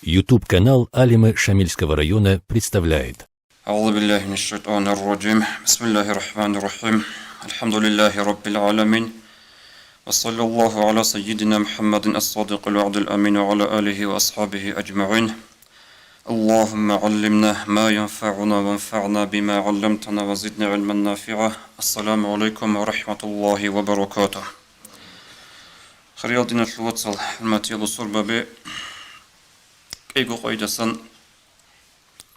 YouTube-канал Алимы Шамильского района представляет. أعوذ بالله من الشيطان الرجيم بسم الله الرحمن الرحيم الحمد لله رب العالمين وصلى الله على سيدنا محمد الصادق الوعد الأمين وعلى آله وأصحابه أجمعين اللهم علمنا ما ينفعنا وانفعنا بما علمتنا وزدنا علما نافعا السلام عليكم ورحمة الله وبركاته خير دين الوصل الماتيال الصربة كيغو قيدسان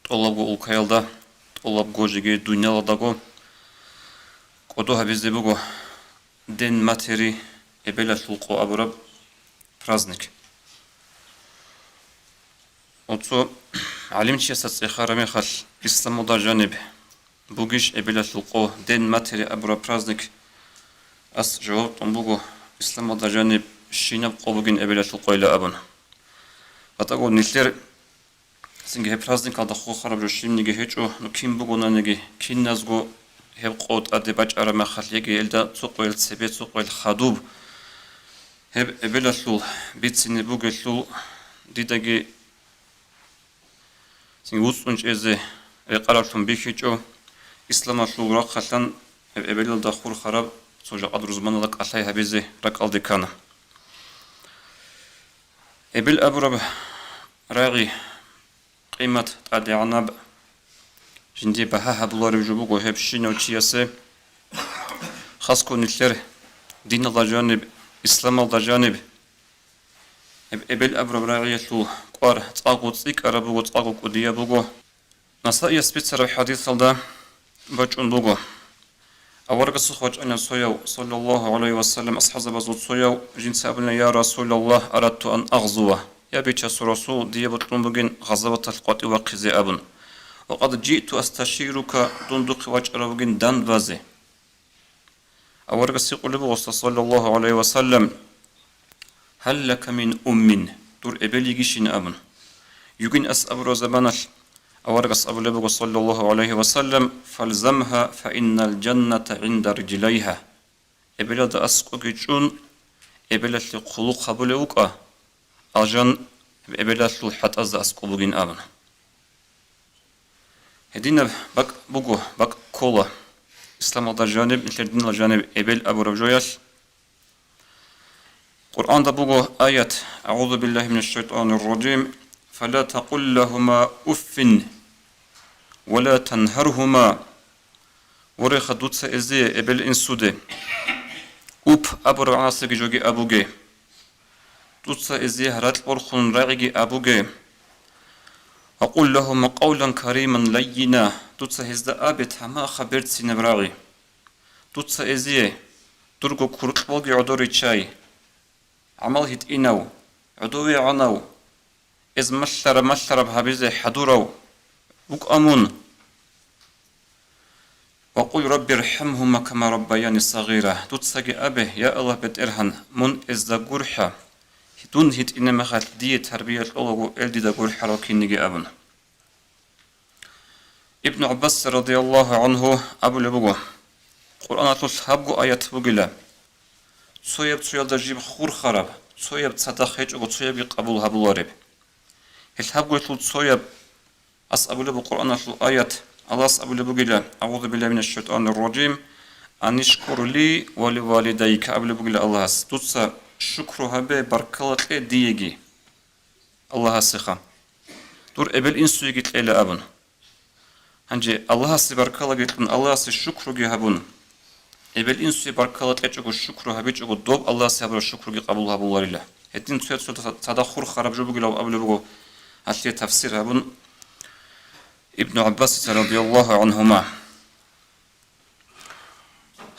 طلبو الكيلدا طلب гожиге дүйнәләдәге кодоха безде буго ден матери эбеле шулко абырап праздник. Отсо алимче сацехараме хал исламда жаниб бугиш эбеле шулко ден матери абырап праздник ас жавап буго исламда жаниб шинап кобугин эбеле шулко иле абын. Атаго нишлер Синге праздник алда хохараб жошимниге хечо но ким бугонанеги кинназго хеб қот адебач арама халеге элда цуқойл себет цуқойл хадуб хеб эбелашлул битсине бугешлул дидаги синге усунч эзе эқарашун бихечо исламашлул рак халан эбелалда хур хараб сожа адрузманалак алай хабезе рак алдекана эбел абураб раги قيمة قادي عناب جندي بها هبلار وجبوق وهب شين وشياسة خاص كون الثر دين الله جانب إسلام الله جانب إبل أبرا براعية لو قار تأقو تصيك أربو وتأقو قدية بوغو نصائي سبيتسر الحديث الله بجون بوغو أورق الصخوة أن صيو صلى الله عليه وسلم أصحاب بزود صيو جنس أبنا يا رسول الله أردت أن أغزوه يا بيتش سرسو ديابتون بجن غزوة القط وقزي أبن وقد جئت أستشيرك دندق وجر بجن دان بازي أورق السيقول صلى الله عليه وسلم هل لك من دور إبلي جيشين أبن يجن أسأبر زمانش أورق السيقول صلى الله عليه وسلم فالزمها فإن الجنة عند رجليها إبلاد أسقك جون إبلاد لقلق قبلوك أجن إبلاشل حتى أز أسقلوجين أبن. هدينا بق بوجو بق كولا إسلام الله جانب مثل دين الله جانب إبل أبو رجوياش. قرآن ده بوجو آيات أعوذ بالله من الشيطان الرجيم فلا تقل لهما أف ولا تنهرهما ورخ دوتس إزي إبل إنسودة أوب أبو رعاسك جوجي أبوجي tutsa izi harat orkhun ra'igi abuge aqul lahum qawlan kariman layyina tutsa hizda abet hama khabert sinebragi tutsa izi turgo kurqbogi odori chay amal hit inaw udowi anaw iz mashara habize haduraw uk amun وقل رب ارحمهما كما ربياني صغيرة tutsa abe ya Allah bet erhan mun izda gurha دون هيت إنما خالد دي تربية الأولو إلدي دقول حراكين نجي أبن ابن عباس رضي الله عنه أبو لبوغو قرآن تلسحبغو آيات بوغلا تسويب دجيب خور خراب تسويب تصدخيج أو تسويب قبول هبو لارب الحبغو تسويب أس أبو لبو قرآن آيات الله أبو لبوغلا أعوذ بالله من الشيطان الرجيم أن اشكر لي ولوالديك أبو لبوغلا الله تتسا شكرها ببركة ديجي الله سخا دور إبل إنسو يجت إلى أبن هنجي الله سبركة جتن الله سشكر جهبون إبل إنسو بركة تجو الشكر هبيج جو دوب الله سبر الشكر قبول هبول الله هتين سويت تدخل خراب جو بقول أبو لبو هتلي تفسير هبون ابن عباس رضي الله عنهما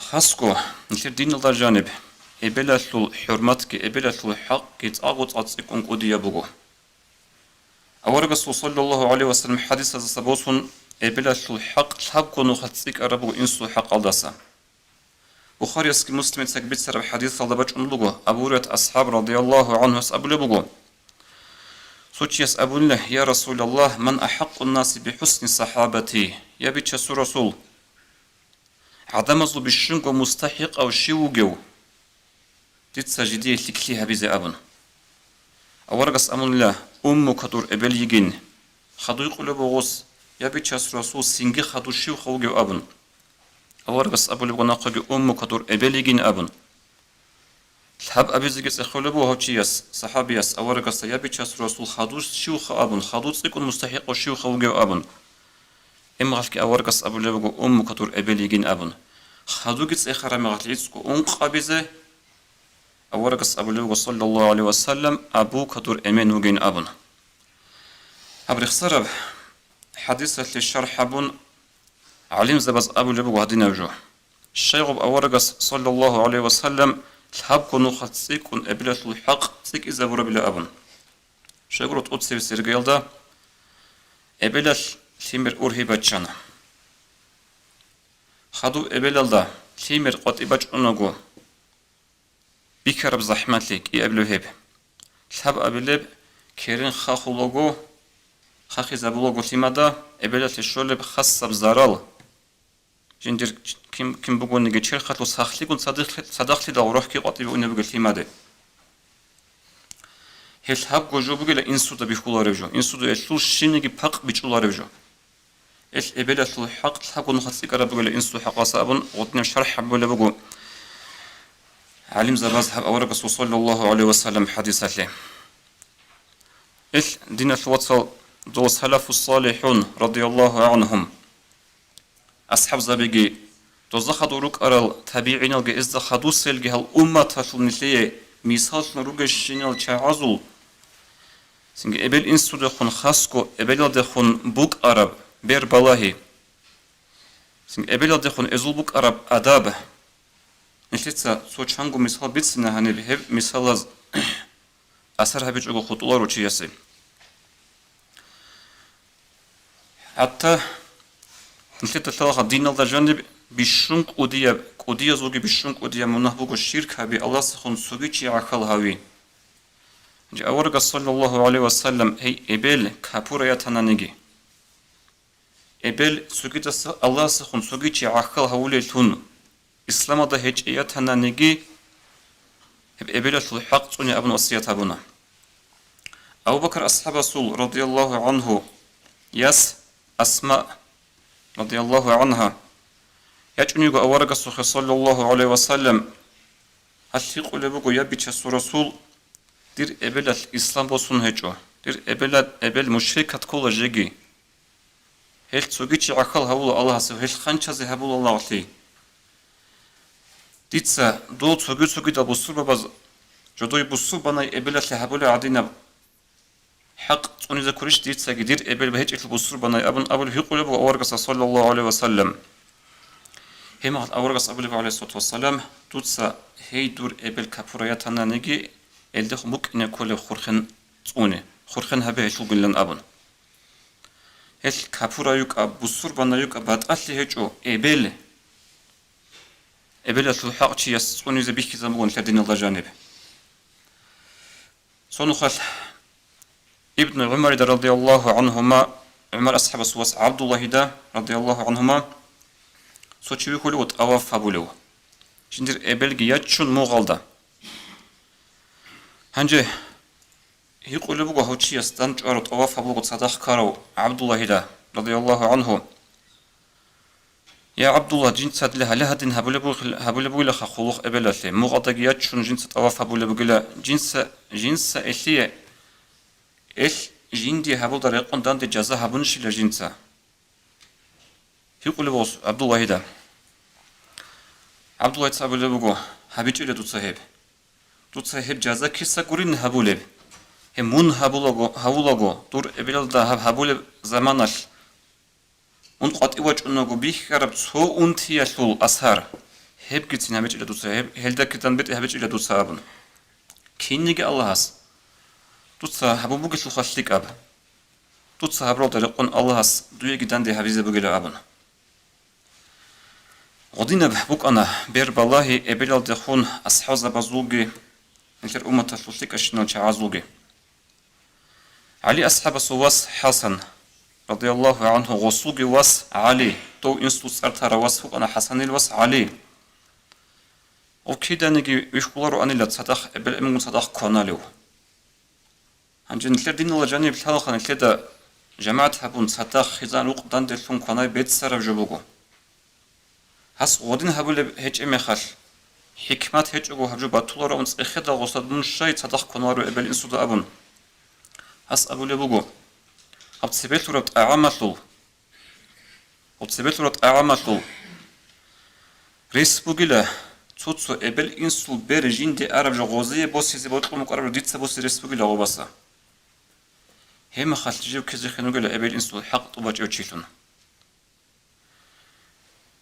خاصكو نشر دين الله جانب إبلاشل حرمتك إبلاشل حق يتأغط أتصيكم قدية بغو أورق صلى الله عليه وسلم حديث هذا سبوسون إبلاشل حق تحبكو نخلصيك أربو إنسو حق الدسا بخاري يسكي مسلم تكبيت سرب حديث الله بج أملغو أبورة أصحاب رضي الله عنه أسأبو لبغو سوچ يسأبو الله يا رسول الله من أحق الناس بحسن صحابتي يا بيتش رسول عدم أزلو بالشنق مستحق أو شيوغو تتسجدي لكليها بزي أبن أورقس أمون الله كدور إبل يجين خدو يقول بغوص يبيتشاس رسول سينجي خدو شيو خوجي أبن أورقص أبو لبغنا قجي كدور إبل يجين أبن الحب أبي زجس خلبو هوتشياس صحابياس أورقص يبيتشاس رسول خدو شيو أبن خدو تكون مستحق شيو خوجي أبن إما غلك أورقص أبو لبغو كدور إبل يجين أبن خدو جت إخرى مغليتسكو أبيزه أورقص أبو لبغو صلى الله عليه وسلم أبو كدور إمين وجين أبن أبرخ صرب حديثة للشرح أبن علم زبز أبو لبغو هدينا وجوه الشيخ أورقص صلى الله عليه وسلم الحب كنو خطسيكون أبلة الحق سيك إذا برب إلى أبن الشيخ رت أتسير سيرجيل دا أبلة ثمر أرهبة جانا خدو أبلة دا ثمر قطيبة جنوجو بكرب زحمت لك أبلة هب الحب أبلة كيرين خاخولوجو خاخي زبولوجو ثمدا أبلة الشولب خاصة بزارال جندر كم بقول نيجي شير خطلو ساخلي كون صدقلي دا وروح كي قطيبة ونبقى ثمدا هل حب جوجو بقول إنسو دا بيخولار بجو إنسو دا يشلو شينيجي بق بيجولار بجو إيش أبلة الحق الحق ونخصي كرب بقول إنسو حق صابن وطني شرح حب ولا بقول علم زباز حب أورق صلى الله عليه وسلم حديثات له إيش دين الوصل دو سلف الصالحون رضي الله عنهم أصحاب زبيجي دوزخ دوروك أرال تابعين الجي إزد خدوس الجي هالأمة تشل نتليه مثال نروج الشينال تعازل سنج إبل إنسو دخون خاسكو إبل دخون بوك عرب بير بالله سنج إبل دخون إزول بوك عرب أداب نتلتسا سوچانگو مثال بيتسنا هني بهب مثال أثر هبيج أقول خطولا روچياسي حتى نتلت ثلاثة دين الله جانب بيشونك أوديا زوجي بيشونك أوديا منهبوك الشرك هبي الله سخون سوغيشي عقل هاوي جاء ورقة صلى الله عليه وسلم هي إبل كابورا يتنانيجي إبل سوغيتا الله سخون سوغيشي عقل هاولي تون إسلام ده هيج يتنانيجي هب إبل الحق توني أبن وصية أبونا أبو بكر أصحاب رسول رضي الله عنه يس أسماء رضي الله عنها يجنيغو أورغ صلى الله عليه وسلم هالشيق لبغو يبيتش رسول دير إبل الإسلام بوسون هجو دير إبل مشركة كل جيجي هل تسوغيتش عقل هولو الله سو هل خانشازي هبول الله عليه ديتسا دول تسوغي دا بوسور باباز جدوي بوسور بناي إبل هبول عدينا حق توني ذكرش ديتسا دير إبل بهج البوسور بناي أبن هيقول لبغو أورغ صلى الله عليه وسلم هما أورغ أبو عليه الصلاة والسلام توتسا هي دور إبل كابورياتنا نيجي الدخ ممكن كل خرخن توني خرخن هبه شو قلنا أبن هل كابورا يك بوسور بنا يك بعد أصلي هجو إبل الحق شيء توني زبيك زمون لدين الله جانب صنخل ابن عمر رضي الله عنهما عمر أصحاب السواس عبد الله دا رضي الله عنهما سوچوي كل وت أواف أبولو شندر إبل جياتشون مغالدا هنجه يقول بقى هوتشي استنج أرد أواف أبولو صدق كارو عبد الله دا رضي الله عنه يا عبد الله جنس هدلها لهدين هبول بقول خلوق إبل له مغالدا جياتشون جنس أواف أبولو بقول جنس إثيه إيش جندي هبول دريقون دان دي جزا هبونش لجنسا يقول بوس عبد الله دا عبد الله تصاب لبغو هبيج إلى دوت صاحب جزا كيسا قرين هبولب همون هبولغو دور إبل دا هبولب زمانش اون قطعي وجه أنغو بيخ كرب سو أنتي يشول أسهر هب كتين هبيج إلى دوت صاحب هلدا كتان بيت هبيج إلى دوت صاحبن كينيجي الله هاس دوتسا هبو بوغيش الخشليك أب دوتسا هبرو دريقون الله هاس دوية جدان دي هبيزة بوغيلا أبن غدينا بحبوك أنا بير بالله إبلال دخون أصحاب بازوغي انتر أمة تشليك أشنو تعازوغي علي أصحاب سواس حسن رضي الله عنه غصوغي واس علي تو إنستو سرطة واس فوق أنا حسن الواس علي وكيدا نجي يشكولارو أني لا تصدق إبل إمون صدق كوناليو هنجن تلر دين الله جانب الحلقة نتلدا جماعة هبون ستاخ خزان وقدان دلهم قناي بيت سرب جبوغو هس غودين هبول هيج امخال حكمات هيج اوغو هبجو باتولورا ونس اخدا غوصد من شاي ستاخ قنوارو ابل انسودو ابون هس ابو لبوغو هبتسبيت وربت اعامتلو ريس بوغيلا توتسو ابل انسول برجين دي عرب جو غوزي بوسي زي بوتلو مقرب ديتسا بوسي ريس بوغيلا غوباسا هما خالت جيو كزي خنوغيلا ابل انسول حق طوباج اوچيلون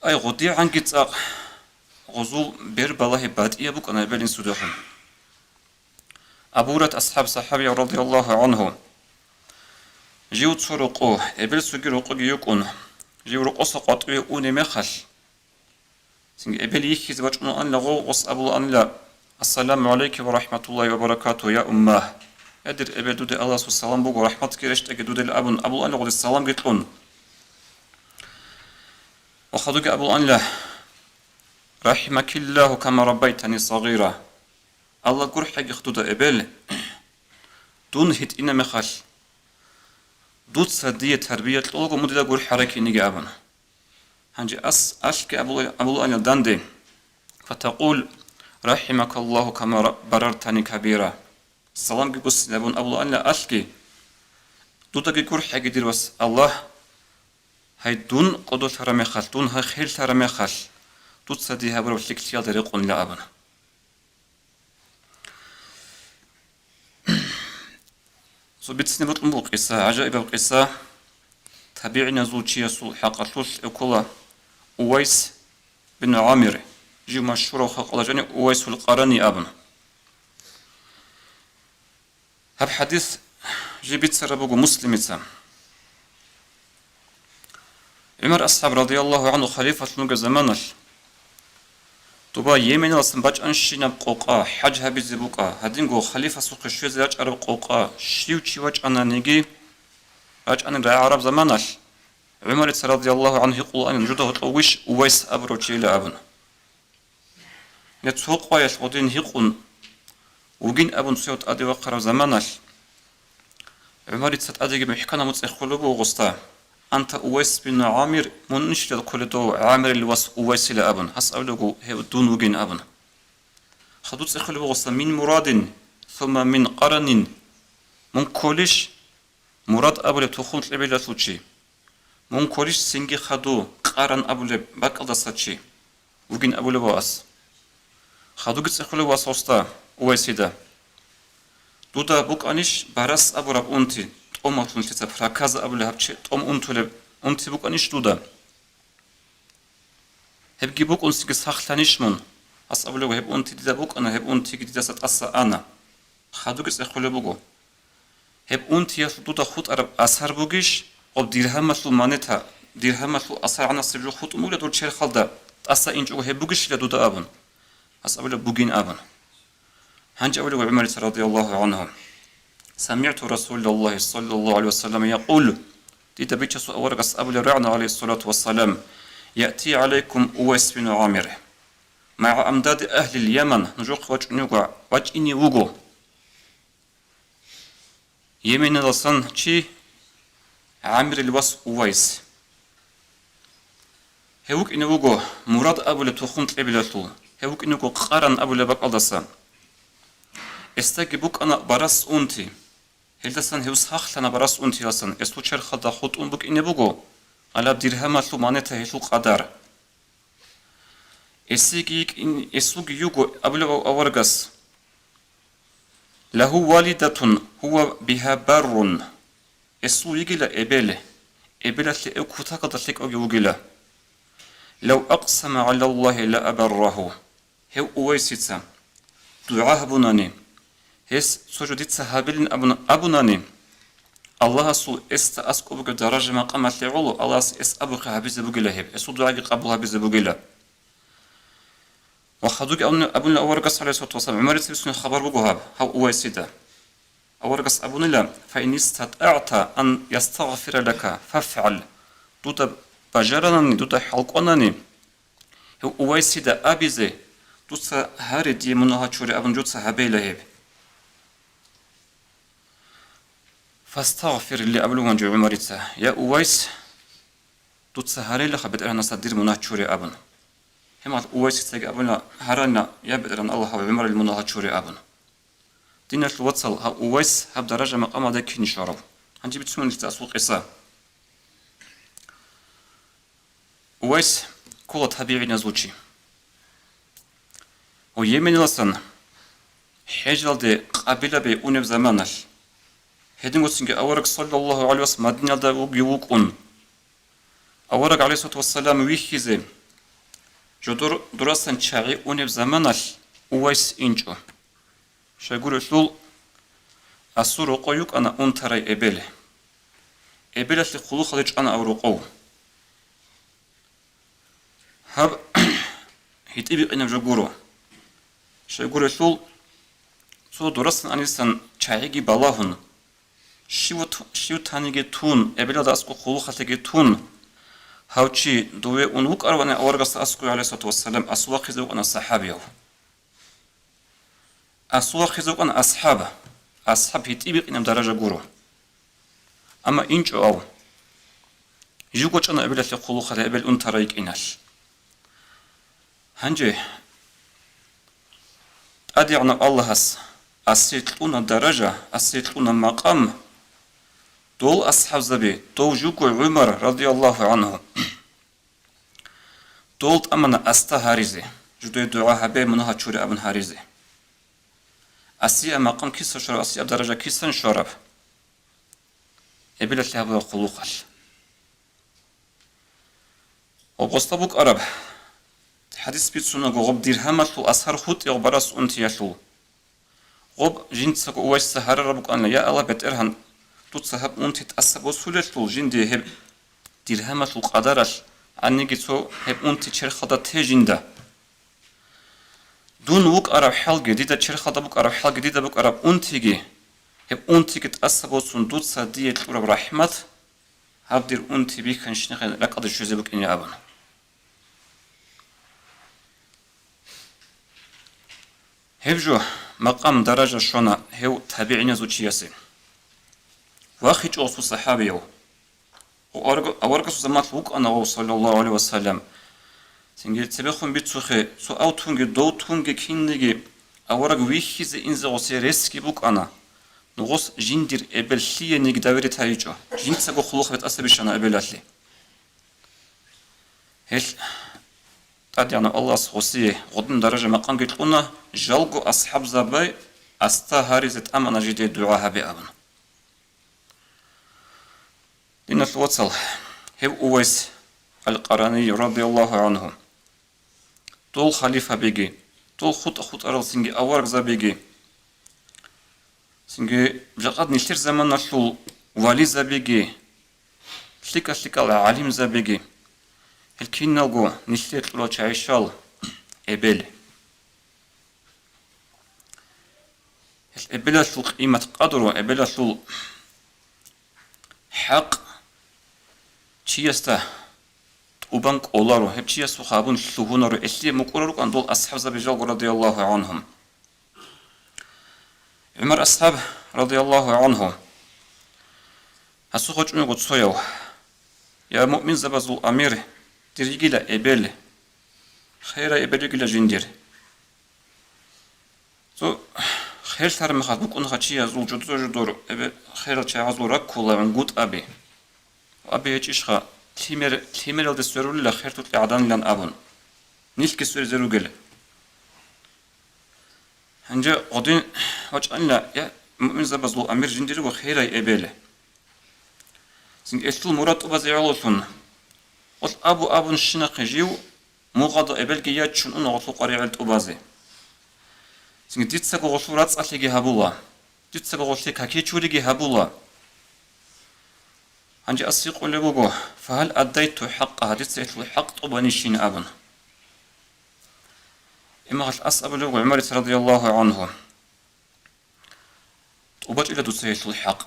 اي غودي عنقيت غزول بير بالله باد يبوك انا ابل انسول دخل ابورت اصحاب صحابي رضي الله عنه جيو تسرقو ابل سوغي رقو يكون جيو رقو سقطوي اوني مخال سنگ ابل يخي زواجنا ان لغو وص ابو ان لا السلام عليكم ورحمة الله وبركاته يا امه ادر ابل دود الله والسلام بوغو رحمتك رشت دود الابن ابو ان لغو السلام قتلون وخذوك ابو ان لا رحمك الله كما ربيتني صغيرة الله قر حق خدود ابل دون هت إنا مخال دوت سدية تربية لوغو مددا قر حركي نيجي ابن هنجي أشكي أبو أن الدندي فتقول رحمك الله كما بررتني كبيرا السلام قبس لابون أبو أن أشكي دوتا قر حق دير بس الله هاي دون قدو ترمي خال دون هاي خيل ترمي خال دوت سديها برو فلكتيا دريقون لأبن سو بيتسني بطلن بقصة عجائب بقصة تابعنا زوجي يسول حقا اكولا أويس بن عامر جيو مشهور وخاق جاني أويس القرني ابن هب حديث جيبت سربوغو مسلمة عمر أصحاب رضي الله عنه خليفة نوغا زمانش توبا يمين لسن باج انشينا بقوقا حج هبي زبوقا هدينغو خليفة سوق شويز راج عرب قوقا شيو تشيواج انا نيجي راج انا را عرب زمانش عمر رضي الله عنه يقول أن جده طويش ويس أبروتشي لأبن نتسوق ويش ودين هيقون وجين أبن سيوت أدي وقرب زمانش عمر أدي بحكنا متأخلوه وغستا أنت ويس بن عامر منش للكولدو عامر الوس ويس لأبن هسألوه هي دون وجين أبن خدوت تأخلوه وغستا من مراد ثم من قرن من كولش مراد أبو لتخونت لبلا ثوتشي مون كوريش سنجي خدو قارن أبولي باقل ساتشي وجين أبولي واس خدو جت أخولي واس وستا ويسيدا دودا بوك أنيش براس أبو راب أنتي تقوم أطلون تيتا فراكاز أبولي هبشي تقوم أنتي بوك أنيش دودا هبجي بوك أنسي ساختانيش من أس أبولي وهب أنتي ديدا بوك أنا هب أنتي ديدا سات أسا أنا خدو جت أخولي بوكو هب أنتي يسو دودا خود أرب أسهر بوكيش قب درهمتلو مانتا درهمتلو أصار عنا سبجو خود أمولا دور چير خالدا أصا إنجو هبوغش لدودا أبن أس أولا بوغين أبن هنج أولا عمر رضي الله عنه سمعت رسول الله صلى الله عليه وسلم يقول ديدا بيتشسو أورغس أبولا رعنا عليه الصلاة والسلام يأتي عليكم أويس بن عامر مع أمداد أهل اليمن نجوق وجئني وغو يمين لسان چي عامر الوس أويس هوك إنوغو مراد أبو لتوخونت إبلاتو هوك إنوغو قارن أبو لباك ألدسان استاقي بوك أنا براس أنتي هلدسان هوس هاخلنا براس أنتي لسان استو چر خدا خود بوك إنبوغو على درهمتلو مانتا هلو قدر استوغي يوغو أبو لباك أورغس له والدة هو بها بار اسو يجيلا إبلة لأكوتا قد لك أجوجلا لو أقسم على الله لا أبره هو أويسيتا دعاه بناني هس سجدت سهابلين أبناني الله سو است أسكو بك درجة مقامات لعلو الله اس أبوك هبز بوجلا هب اسو دعاء قبلها بز بوجلا وخذوك أبونا أورقص عليه الصلاة والسلام عمر تبسون خبر بوجهاب هو أويسيتا أورقص أبونا لا فإن استطعت أن يستغفر لك فافعل دوتا بجرنني دوتا حلقونني هو أويسيدا أبيزي دوتا هاري دي منها تشوري أبن جوتسا هبي لهب فاستغفر اللي قبله من جو عمريتا يا أويس تتسهري لك بدر أنا صدر مناتشوري أبن هم أويس تيجي أبنا هرنا يا بدر أن الله عمر المناتشوري أبن دين الوصل ها أويس هب درجة مقام ذاك نشرب هنجي بتسمون التأسوق قصة أويس كل طبيعي نزوجي ويمن لسن حجل دي قبيلة بأونب زمانش هدين قصنك أورك صلى الله عليه وسلم مدنيا دا وقيوقون أورك عليه الصلاة والسلام ويخيزي جدور دراسن شاعي أونب زمانش أويس إنجو شاقول شلول أسور قيوك أنا أنتري إبله إبله لخلو خليج أنا أورقو هب هيتبق إنم جاقورو شاقول شلول سو دراسن أنيسان شاعيكي بالاهن شيو تانيجي تون إبلا دا أسكو خلو خلتجي تون هاوشي دوي أنوك أروانا أورغس أسكو عليه الصلاة والسلام أسوا خزوك أنا صحابيه أسوا خزوك أنا أصحاب هيتبق إنم درجة قورو أما إنجو أو يوغوش أنا إبلا خلو خلتجي إبل أنترايك إناش هنجي أدعنا الله أسيتلونا درجة أسيتلونا مقام دول أصحاب زبي دول جوكو عمر رضي الله عنه دول أمنا أستا هاريزي جدوي دعاها بي منها تشوري أبن هاريزي أسيا مقام كيسا شرب أسيا درجة كيسا شرب إبلت لها بها قلوقال وبغسطبوك أرب حديث بيتسونا غب ديرهمتلو أسهر خوت يغبرس أنتياشلو غب جنتسك أويس سهر ربك أن يا الله بترهن تتصهب أنت تأسب وسولت جندي هب درهمة القدرش عني جتو هب أنت شرخة تجنده دون وك أرب حال جديدة شرخة بك أرب حال جديدة بك أرب أنتجي هب أنت تأسب وسندوت صدية رب رحمة هب دير أنت بيك نشنخ لك أدر شو زبك إني أبنا هب جو مقام درجة شونا هو تابعين زوجياسي واخيج أوصو صحابيو وأورقصو زمات لوك أنا صلى الله عليه وسلم سنجي تبخون بيتسوخي سو أو تونجي دو تونجي كينيجي أورق ويخيزي إنزي غسي ريسكي بوك أنا نغس جندير إبلشية نيك داوري تايجو جند ساقو خلوخ بتأسبشانا إبلالي هل تاديانا الله سغسي غدن درجة مقام جيتلونا جالقو أصحاب زباي أستا هاريزت أمانا جدي دعاها بأبن إن الوصل هو أويس القراني رضي الله عنه طول خليفة بيجي طول خط أرل سنجي أورق زبيجي سنجي لقد نشتر زمان نشل والي زبيجي شليكا العالم زبيجي الكين نلقو نشتر لو تعيشال إبل الإبل شل قيمة قدره إبل شل حق چیسته وبنك أولارو هب چیسو خابون شلوهونارو إسلي مقررو كان دول أصحاب زبيجال رضي الله عنهم عمر أصحاب رضي الله عنه هسو خوش ميقود سويو يا مؤمن زبازو أمير تريجيلا إبل خير إبل يجيلا جندير سو خير تار مخاط بكون خاتشي يزول جدور خير تشعزو ركولا عنقود أبي أبي يجيشخا تيمير الدستور لا خير تطلع عدان لان أبون نيل كسر زروجل هنجا قدين وجعلنا يا مؤمن زبزلو أمير جندير وخير إبله سين إستل مراد وبزيعلوشون قل أبو نشنا خجيو مغاد إبل جيات شون أنا غطو قريعة أبازي سين ديت سقو غطورات أتلقي هبولا ديت سقو غطلي كاكيتشوري هبولا هنجي أسيق لبوغو فهل أديت حقها ديت سيتلو حق طبانيشين أبن إما غش أسأب لبوغو عمر رضي الله عنه طوبات إلى دو سيتلو حق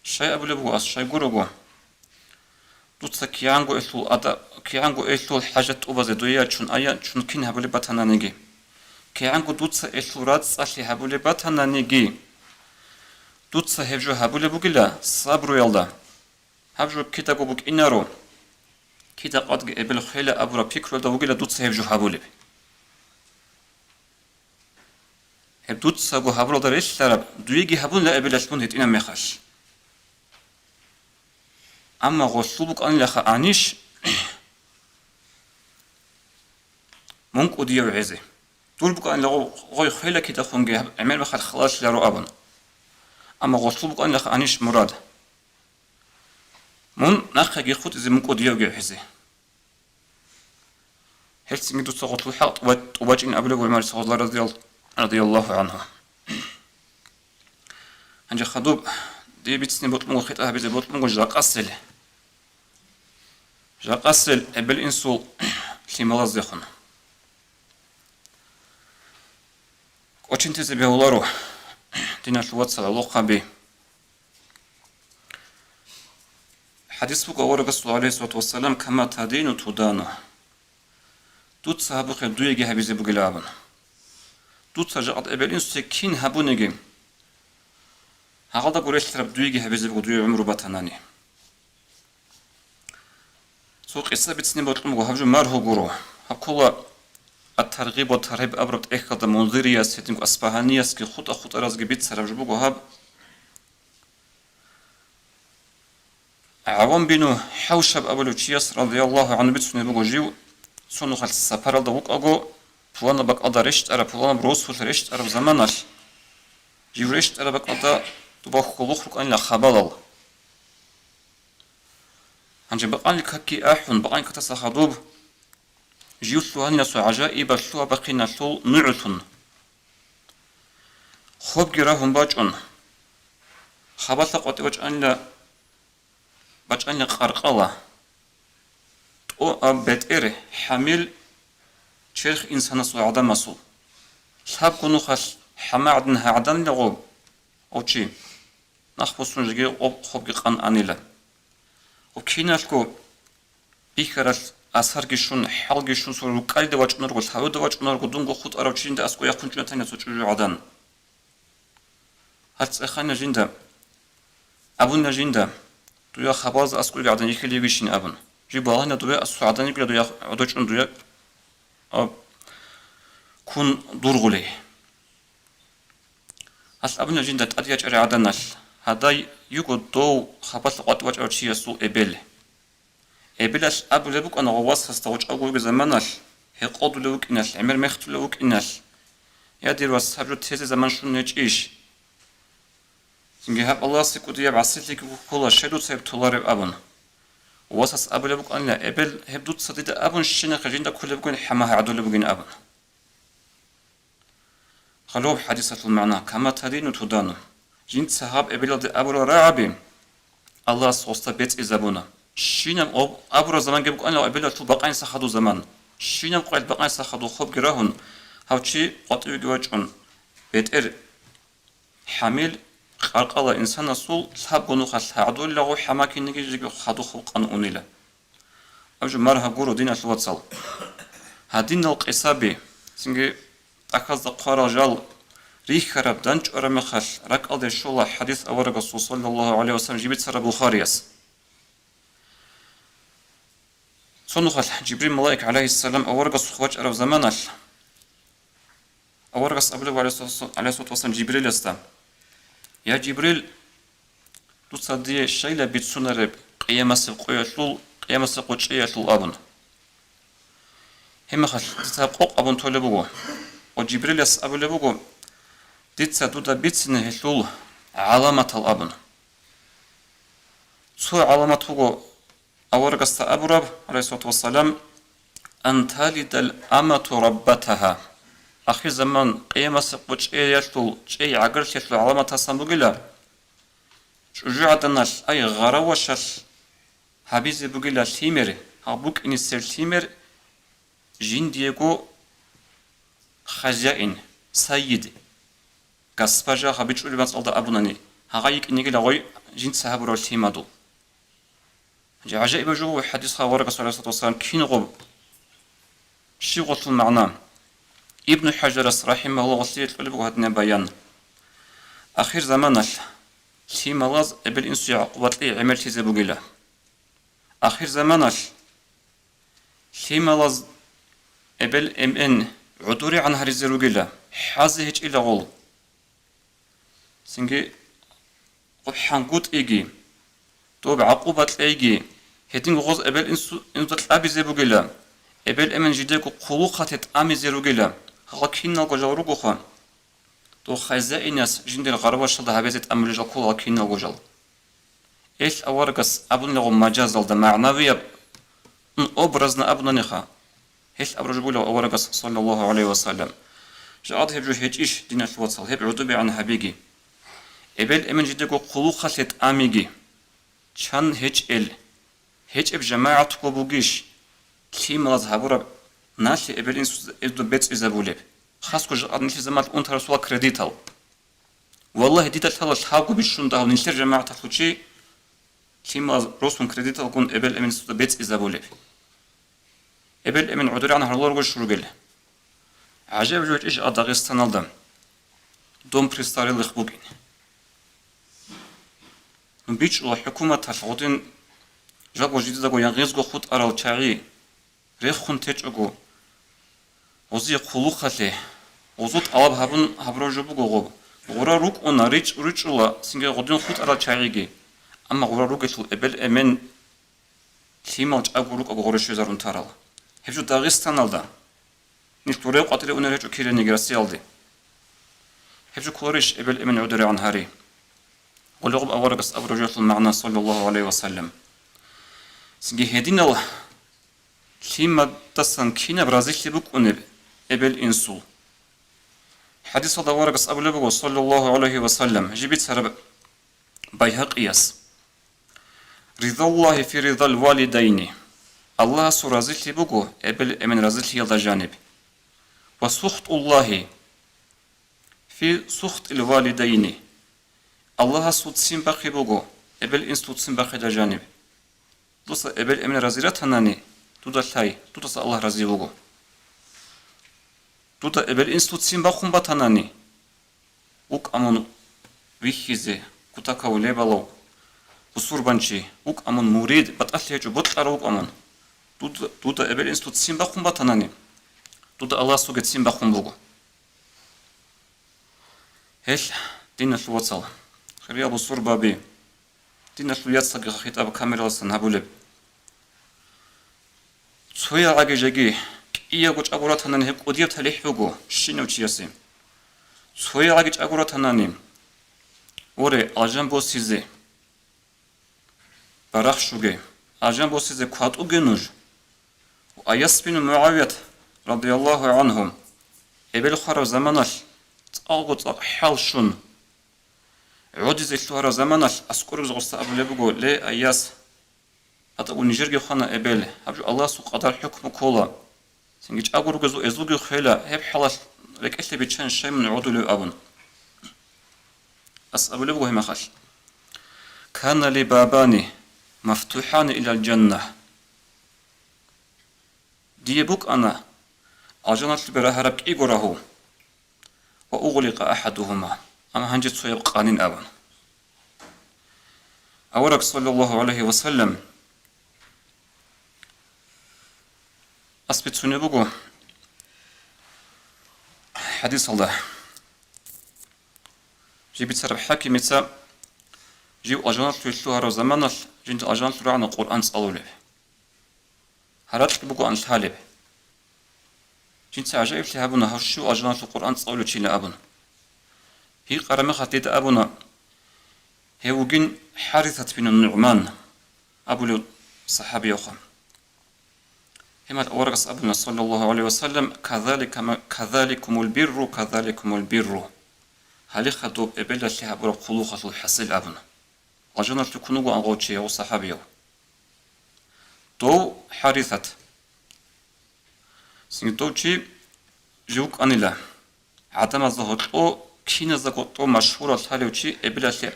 شيء أبو لبوغو أس شيء قروغو دوتسا كيانغو إلو الحاجة أبازي دويا چون آيا چون كين هبو لباتانا نيجي كيانغو دوتسا إلو رات سألي هبو لباتانا نيجي دوتسا هفجو هابولي بوغلا صبرو يلدا هفجو كيتا قبوك إنارو كيتا قد قبل خيلا أبورا بيكرو دا بوغلا دوتسا هفجو هابولي هب دوتسا قو هابولو دا ريش لارب دويجي هابون لا قبل أشبون هيت إنا ميخاش أما غصوبك أن لخا عنيش مونك وديو عزي دول بك أن لغو غوي خيلا كيتا خونجي عمل بخال خلاص لارو أبن أما غصوبك أن لخا عنيش مراد مون نخجي خود إذا مونك وديو عزي هل سميدو صغط الحق وواجين أبلغ والمال صغط الله رضي الله عنه هنجا خدوب دي بيتسني بطمو خيطها بيزي بطمو جاق أسل أبل إنسو لملاز يخون очень تيزي بيولارو دينا شوات صلى الله بي حديث بك أورغ صلى الله عليه والسلام كما تدين تدانو دوت صحابك دوية هبيزي بقلابن دوت صجعت أبل إنسو كين هبونيجي هذا قريش ترى دوية هبيزي بقدوية عمرو باتناني سوق قصة بتسني بطلمو هبجو مارهو قرو هبكولا الترغيب والترهيب أبرد إخذ منظرية سيتنكو أسبهانية سكي خط أرازقي بيت سرابجبوكو هاب عوام بينو حوشب أبلو تشياس رضي الله عنه بيتسني بقو جيو سونو خال السفر الدوق أغو بوانا بك أدا رشت أرى بوانا بروسفل رشت أرى بزمانال جيو رشت أرى بك أدا تباخ خلوخ أن لا خبالال هنجي بقان لك هكي أحون بقان كتاسا خدوب جيو سوهاني نسو عجائب سوها بقينا سول نعثن خوب جراهم باجون خبالتا قوتي باجان لا قرقالا او بيت حميل شيخ إنسان سو عدم سو سحب كونو خاص حماعدن هعدن لغو او چي نخبصون جيجي او خوب قان انيلا او كينالكو بيخرس أثرجشون حلقشون سو قايد واجنور قول هاود واجنور قدونغو خود أراوچين أسكو يخونجون تاني سوچو عدن هات أخانا جندا أبونا جندا دويا خباز أسكو عدن يخلي بيشين أبن جيبالنا دويا أسكو عدن يقول دويا عدوچون دويا كون دورغولي هات أبونا جندا تأدياج أري عدنال هذا يقول دو خباز قوات واج أرشي يسو إبل إبلاش أبو لبوك أنا غواص هستوج أقول زمانال هقود لبوك إناش عمر مخت لبوك إناش يا دير واسحب تيزي زمان شو نجيش سنجي هب الله سيكود يا بعسيت لك كل شيء سيب تولار أبون واسس أبو لبوك أنا إبل هبدوت صديد أبون شنا خجين دا كل لبوكين حماها عدو لبوكين أبون خلوب حديثة المعنى كما تدين تدانو جنت سحاب إبل دي أبو رعبي الله سوستا بيت إزابونا شينم أبرز زمان جبك أنا وأبلا تو بقين سخدو زمان شينم قاعد بقين سخدو خوب جراهن هاوشي قطعي جواجون بيتر حميل خلق الله إنسان صول صحاب جنو خاص هعدو لغو حماكي نجي جيجو خدو خوب قانوني له أوجو مرها جورو دين الواتسال هادين القصابي سنجي أكاز قارا جال ريح خراب دانج أرمخال رك أدي شولا حديث أورق صلى الله عليه وسلم جبت سر بخاريس صنخ جبريل ملائك عليه السلام أورقص خواج أرو زمانال أورقص أبلغ عليه الصلاة والسلام جبريل استا يا جبريل تصدي الشيء بيتسون رب قيامة القياشل قيامة القياشل أبن هم خل تتابق أبن طلبوه وجبريل يس أبلغه ديت دودا بيتسنه هلول علامة الأبن سو علامته أورقست أبرب عليه الصلاة والسلام أن تلد الأمة ربتها أخي زمان قيمة سقوش يشتل شيء عقرش يشتل علامة سنبقلا شجوع دناش أي غروشش حبيزي بقلا تيمر هبوك إن السر تيمر جين ديغو خزائن سيد قصبجا حبيج أولي بانس ألدا أبناني هغايك إنيك لغوي جين سحب رو تيمادو عجائب جو حديث خاورق صلى الله عليه وسلم كين غب شيغة المعنى ابن حجر رحمه الله وصية قلبه هدنا بيان أخير زمان لي ملاز ابل انسو يعقوبات لي عمل تيزي بوغيلا اخر زمانش لي ملاز ابل ام ان عدوري عن هاري زروغيلا حازي هيج الى غول سنجي قبحان قوت ايجي توب عقوبات ايجي هيتين غوز ابل انسو تلابي زي بوغيلا ابل امن جديكو قلوقات امي زروغيلا غاكين نالغو جاوروغو خان تو خايزا إناس جندل غربا شلدا هبزت أمل جاكول غاكين وجل إيش أورقس أبن لغو مجازل دا معنوية أبرزنا أبن نخا إيش أبرز بولا أورقس صلى الله عليه وسلم جاءت هبجو هيج إيش دين الوصل هب عدوبي عن هبيجي إبل إمن جدكو قلوخة أميجي شان هيج إب جماعة قبوغيش كي ملاز هبورا ناشي إبل إنسو إدو بيت إزابوليب خاصكو جاءت نشي زمات أنت رسولا كريديتال والله ديتا تلاش حاقو بيشون داو نشتر جماعة تخوشي كيما روسون كريديتال كون إبل إمن سودا بيت إزابوليب إبل إمن عدوري عن هرلور غش شروغل عجب جوج إيش أداغستان الدم دوم بريستاري لخبوغين نبيش الله حكومة تلغودين جاقو جديداغو ينغيزغو خود أراو تاغي ريخ خون تيجغو وزي قلوخة لي وزوت ألاب هبرو جبوغو غوب غورا روك أنا ريتش الله سنجي غودين خود أراو تاغيغي أما غورا روك يتل إبل إمن كيما جاقو روك أغو غورشو زارون تارال هبجو داغستان الدم نشتوري قاتلي ونرجو كيري نيغراسي الدي هبجو كوريش إبل إمن عدري عن هاري ولغب أورقس أبرجوت المعنى صلى الله عليه وسلم سنجي هدين الله كيما تسان كينا برازيل بوك أنب إبل إنسو حديث هذا ورقس أبو صلى الله عليه وسلم جبت سرب بيهق إياس رضا الله في رضا الوالدين الله سرازيل بوكو إبل إمن رازيل يلدا جانب وسخط الله في سخط الوالدين الله سوتسين باقي بوغو ابل ان سوتسين باقي دا جانب دوسا ابل امن رزيرات هناني تودا ثاي تودا الله رزي بوغو تودا ابل ان سوتسين باقوم باتاناني وك امون ويخيزي كوتاكا وليبالو وسوربانشي وك امون مريد باتاليجو بوتقارو وك امون تودا ابل ان سوتسين باقوم باتاناني تودا الله سوغتسين باقوم بوغو هل دين الوصل خري أبو صور بابي دين الويات ساقي خطاب كاميرا سنهابولب سويا عاقي جاقي إيا قوش أقورات هناني هب قدير تليح بوغو شينو تشياسي سويا عاقي أقورات هناني وري أجان بو سيزي براخ شوغي أجان بو سيزي كوات أغنوج وآياس بن معاوية رضي الله عنهم إبل خارو زمانش تأغوط حال شون عودز الشهر زمانش أسكور بزغص أبو لبقو لي أياس أتقو نجرغي خانا إبل هبجو الله سو قدر حكم كولا سنجيج أقور غزو إزوغي خيلا هب حلاش لك إتلي بيتشان شاي من عودو لي أبن أس أبو لبقو هما خاش كان لي باباني مفتوحان إلى الجنة دي بوك أنا أجنات البرا هرب إيغوراهو وأغلق أحدهما أما هنجد سويب قانين أبن أورك صلى الله عليه وسلم أثبت سنبوغو حديث الله جيبت سرب حاكي متى جيب أجانات للشهر زمانش جنت أجانات لعنا القرآن سألو له هراتك بوغو عن الحالب جنت عجائب لهابنا هرشو أجانات القرآن سألو تشينا أبن هي قرمي خطيت أبونا هيوجين حارثة بن النعمان أبو الصحابي أخا هما الأورقس أبونا صلى الله عليه وسلم كذلكم البر هل خطوب إبلا لها برا قلوخة الحسل أبونا وجنا تكونوا عن غوتشي أو صحابي تو حارثة سنتوشي جوك أنيلا عدم الظهر أو كينا زغوتو مشهورة تاليوشي إبلاتي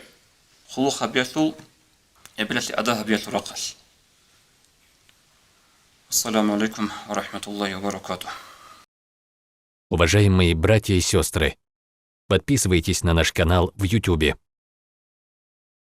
خلوخة بيثول إبلاتي أداها بيثول رقص السلام عليكم ورحمة الله وبركاته. Уважаемые братья и сестры, подписывайтесь на наш канал в YouTube.